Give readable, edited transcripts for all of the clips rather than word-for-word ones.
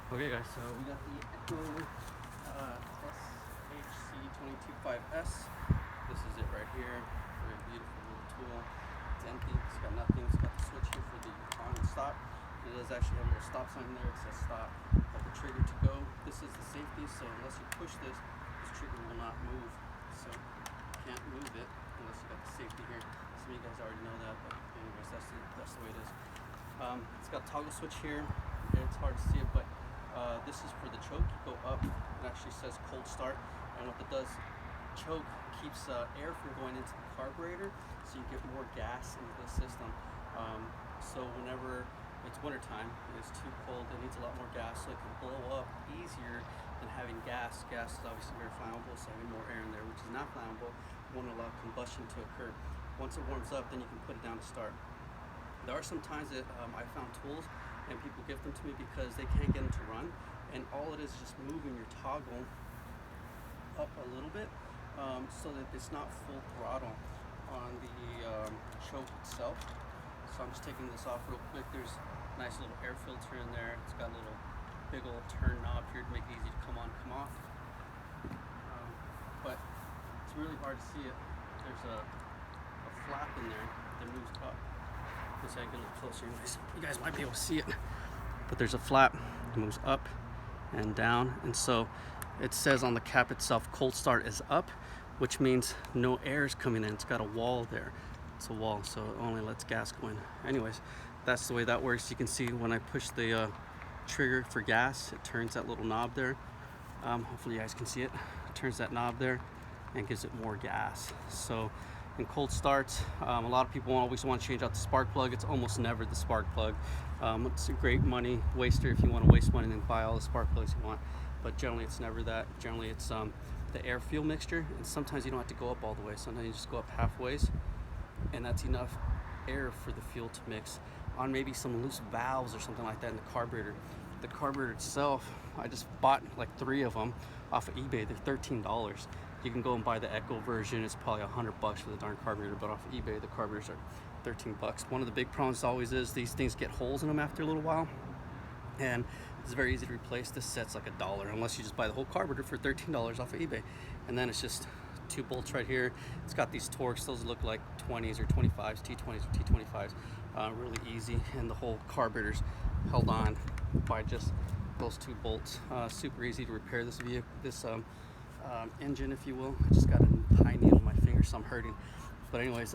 Okay guys, so we got the Echo SHC225S. This is it right here. Very beautiful little tool. It's empty, it's got nothing. It's got the switch here for the on and stop. It does actually have a little stop sign there. It says stop. Got the trigger to go. This is the safety, so unless you push this trigger will not move. So you can't move it unless you got the safety here. Some of you guys already know that, but anyways, that's the way it is. It's got a toggle switch here. It's hard to see it, but this is for the choke. You go up, it actually says cold start, and what it does, choke keeps air from going into the carburetor, so you get more gas into the system. So whenever it's wintertime, it's too cold, it needs a lot more gas, so it can blow up easier than having gas. Gas is obviously very flammable, so having more air in there, which is not flammable, won't allow combustion to occur. Once it warms up, then you can put it down to start. There are some times that I found tools and people give them to me because they can't get them to run, and all it is just moving your toggle up a little bit so that it's not full throttle on the choke itself. So I'm just taking this off real quick. There's a nice little air filter in there. It's got a little big old turn knob here to make it easy to come on, come off. But it's really hard to see it. There's a flap in there that moves up. Let's get a little closer. You guys might be able to see it, but there's a flap that moves up and down, and so it says on the cap itself cold start is up, which means no air is coming in. It's got a wall there. It's a wall, so it only lets gas go in. Anyways, that's the way that works. You can see when I push the trigger for gas, it turns that little knob there. Hopefully you guys can see it. It turns that knob there and gives it more gas. So in cold starts, a lot of people always want to change out the spark plug. It's almost never the spark plug. It's a great money waster if you want to waste money and buy all the spark plugs you want, but generally it's never that. Generally it's the air fuel mixture, and sometimes you don't have to go up all the way. Sometimes you just go up halfways, and that's enough air for the fuel to mix on maybe some loose valves or something like that in the carburetor. The carburetor itself, I just bought like 3 of them off of eBay. They're $13. You can go and buy the Echo version. It's probably $100 for the darn carburetor, but off of eBay, the carburetors are $13. One of the big problems always is these things get holes in them after a little while, and it's very easy to replace. This set's like $1, unless you just buy the whole carburetor for $13 off of eBay. And then it's just 2 bolts right here. It's got these Torx. Those look like 20s or 25s, T20s or T25s. Really easy, and the whole carburetor's held on by just those 2 bolts. Super easy to repair this engine, if you will. I just got a pine needle on my finger, so I'm hurting. But anyways,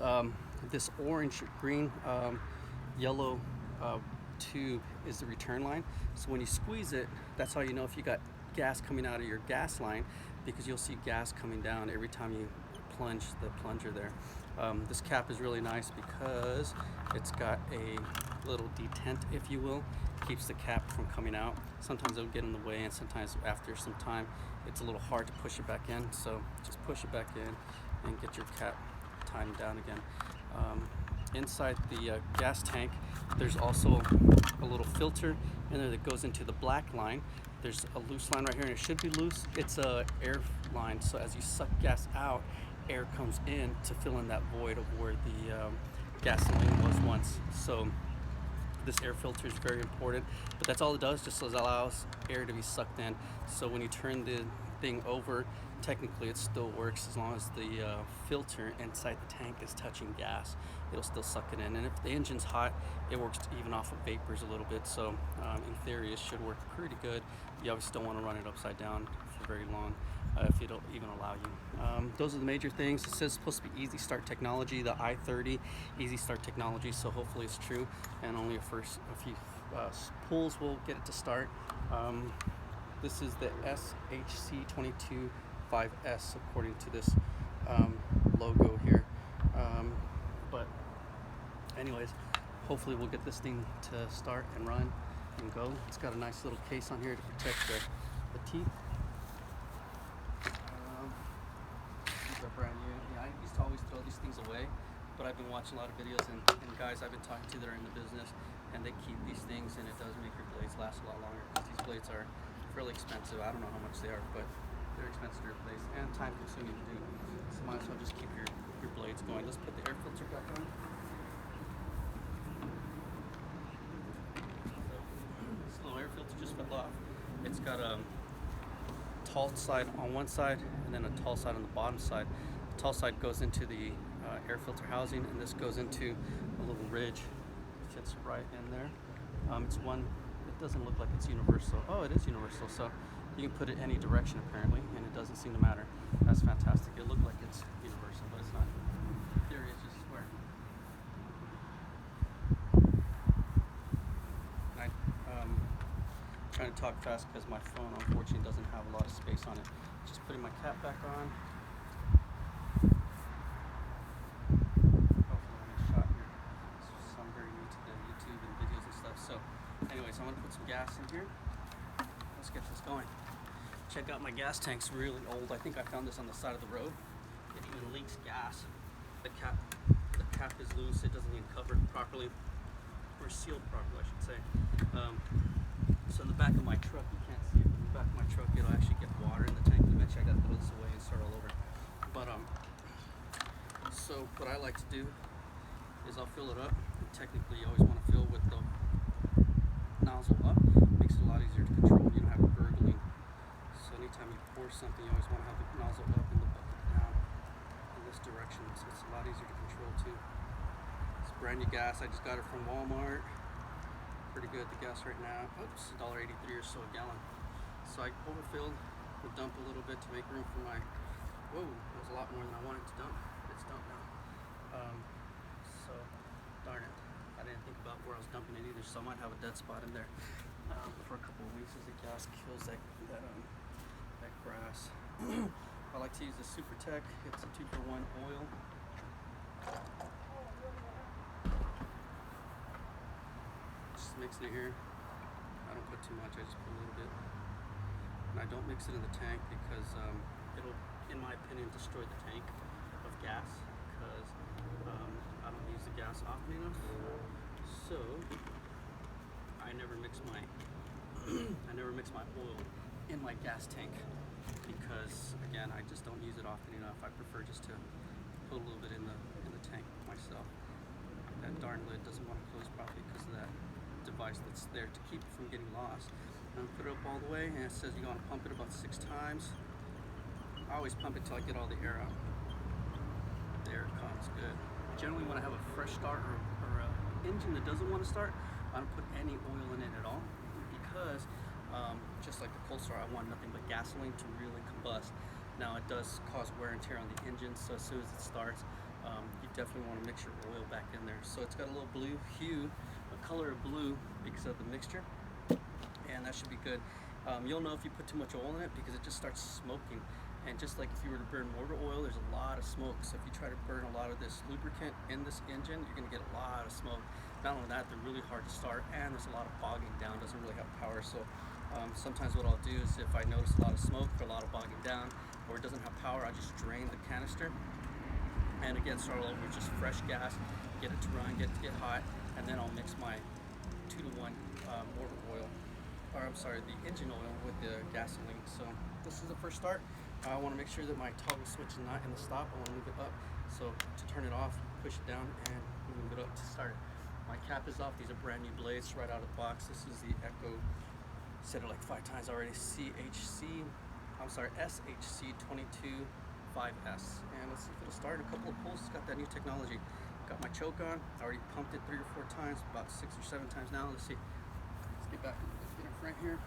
this orange, green, yellow tube is the return line. So when you squeeze it, that's how you know if you got gas coming out of your gas line, because you'll see gas coming down every time you plunge the plunger there. This cap is really nice because it's got a little detent, if you will. Keeps the cap from coming out. Sometimes it'll get in the way, and sometimes after some time it's a little hard to push it back in, so just push it back in and get your cap tightened down again. Inside the gas tank, there's also a little filter in there that goes into the black line. There's a loose line right here, and it should be loose. It's a air line, so as you suck gas out, air comes in to fill in that void of where the gasoline was once. So this air filter is very important, but that's all it does, just allows air to be sucked in. So when you turn the thing over, technically it still works as long as the filter inside the tank is touching gas. It'll still suck it in, and if the engine's hot, it works to even off of vapors a little bit. So in theory it should work pretty good. You obviously don't want to run it upside down for very long if it'll even allow you. Those are the major things. It says it's supposed to be Easy Start technology, the i30 Easy Start technology, so hopefully it's true, and only a few pulls will get it to start. This is the SHC225S according to this logo here. But anyways, hopefully we'll get this thing to start and run and go. It's got a nice little case on here to protect the teeth. These are brand new. Yeah, I used to always throw these things away, but I've been watching a lot of videos and guys I've been talking to that are in the business, and they keep these things, and it does make your blades last a lot longer, because these blades are fairly expensive. I don't know how much they are, but they're expensive to replace and time consuming to do. So might as well just keep your blades going. Let's put the air filter back on. This little air filter just fell off. got a tall side on one side and then a tall side on the bottom side. The tall side goes into the air filter housing, and this goes into a little ridge. Fits right in there. It's one. It doesn't look like it's universal. Oh, it is universal. So you can put it any direction apparently, and it doesn't seem to matter. That's fantastic. It looked like it's universal, but it's not. There it is. You swear. Trying to talk fast because my phone unfortunately doesn't have a lot of space on it. Just putting my cap back on. Hopefully I'm in shot here. So I'm very new to the YouTube and videos and stuff. So anyways, I'm gonna put some gas in here. Let's get this going. Check out my gas tank's really old. I think I found this on the side of the road. It even leaks gas. The cap is loose. It doesn't even cover it properly, or sealed properly, I should say. So in the back of my truck, you can't see it. In the back of my truck, it'll actually get water in the tank. Eventually, I gotta throw this away and start all over. But so what I like to do is I'll fill it up. And technically, you always want to fill with the nozzle up. Makes it a lot easier to control. You don't have gurgling. So anytime you pour something, you always want to have the nozzle up and the bucket down in this direction. So it's a lot easier to control too. It's brand new gas. I just got it from Walmart. Pretty good, the gas right now. Oops, $1.83 or so a gallon. So I overfilled, we'll dump a little bit to make room for my, whoa, that was a lot more than I wanted to dump. It's dumped now. So, darn it. I didn't think about where I was dumping it either, so I might have a dead spot in there for a couple of weeks as the gas kills that grass. I like to use the Super Tech. It's a 2-for-1 oil. Mixing it here. I don't put too much, I just put a little bit. And I don't mix it in the tank because it'll, in my opinion, destroy the tank of gas because I don't use the gas often enough. So I never mix my oil in my gas tank because again I just don't use it often enough. I prefer just to put a little bit in the tank myself. That darn lid doesn't want to close properly because of that device that's there to keep it from getting lost. And put it up all the way, and it says you want to pump it about 6 times. I always pump it till I get all the air out. There it comes, good. Generally when I have a fresh start or an engine that doesn't want to start, I don't put any oil in it at all because just like the Polestar, I want nothing but gasoline to really combust. Now it does cause wear and tear on the engine, so as soon as it starts, you definitely want to mix your oil back in there. So it's got a little blue hue, a color of blue because of the mixture, and that should be good. You'll know if you put too much oil in it because it just starts smoking. And just like if you were to burn motor oil, there's a lot of smoke. So if you try to burn a lot of this lubricant in this engine, you're going to get a lot of smoke. Not only that, they're really hard to start, and there's a lot of bogging down. Doesn't really have power. So sometimes what I'll do is if I notice a lot of smoke or a lot of bogging down, or it doesn't have power, I just drain the canister. And again, start all over with just fresh gas, get it to run, get it to get hot, and then I'll mix my 2-to-1 motor oil, or I'm sorry, the engine oil with the gasoline. So this is the first start. I want to make sure that my toggle switch is not in the stop. I want to move it up. So to turn it off, push it down and move it up to start it. My cap is off. These are brand new blades right out of the box. This is the Echo, said it like 5 times already, SHC 22 5S. And let's see if it'll start. A couple of pulls. It's got that new technology. Got my choke on. I already pumped it 3 or 4 times, about 6 or 7 times now. Let's see. Let's get back in front here.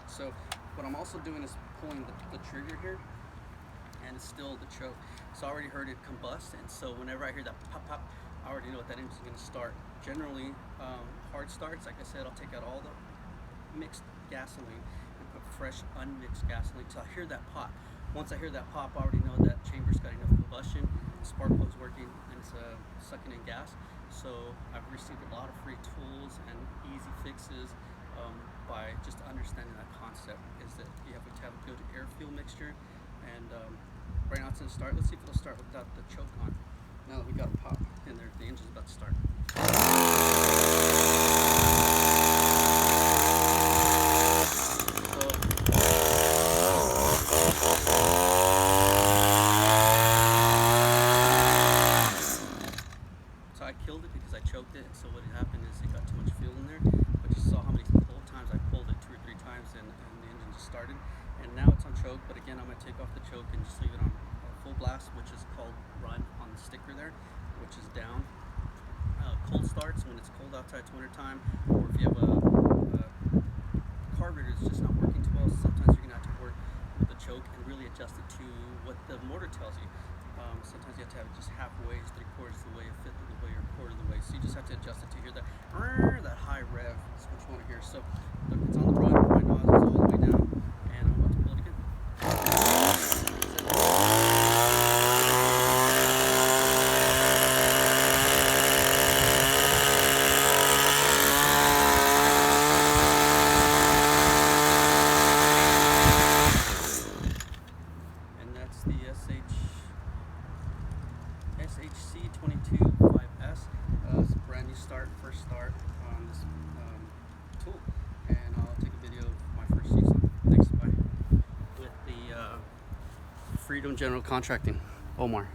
So what I'm also doing is pulling the trigger here, and it's still the choke. So I already heard it combust, and so whenever I hear that pop pop, I already know what that engine's going to start. Generally, hard starts, like I said, I'll take out all the mixed gasoline and put fresh unmixed gasoline till I hear that pop. Once I hear that pop, I already know that chamber's got enough combustion, the spark plug's working, and it's sucking in gas. So I've received a lot of free tools and easy fixes by just understanding that concept, is that you have to have a good air fuel mixture. And right now it's going to start. Let's see if it'll start without the choke on. Now that we got a pop in there, the engine's about to start. So I killed it because I choked it, and so what happened is it got too much fuel in there. But you saw how many times I want to take off the choke and just leave it on full blast, which is called run on the sticker there, which is down. Cold starts when it's cold outside, it's winter time, or if you have a carburetor that's just not working too well, sometimes you're going to have to work with the choke and really adjust it to what the motor tells you. Sometimes you have to have it just halfway, 3/4 the way, a fifth of the way, or a quarter of the way. So you just have to adjust it to hear that high rev. That's what you want to hear. So look, it's on the run. My nozzle's all the way down, and I'm about to pull it again. And that's the SHC 22.5S. It's a brand new first start on this tool, and I'll take a video of my first season. Thanks, bye. With the Freedom General Contracting, Omar.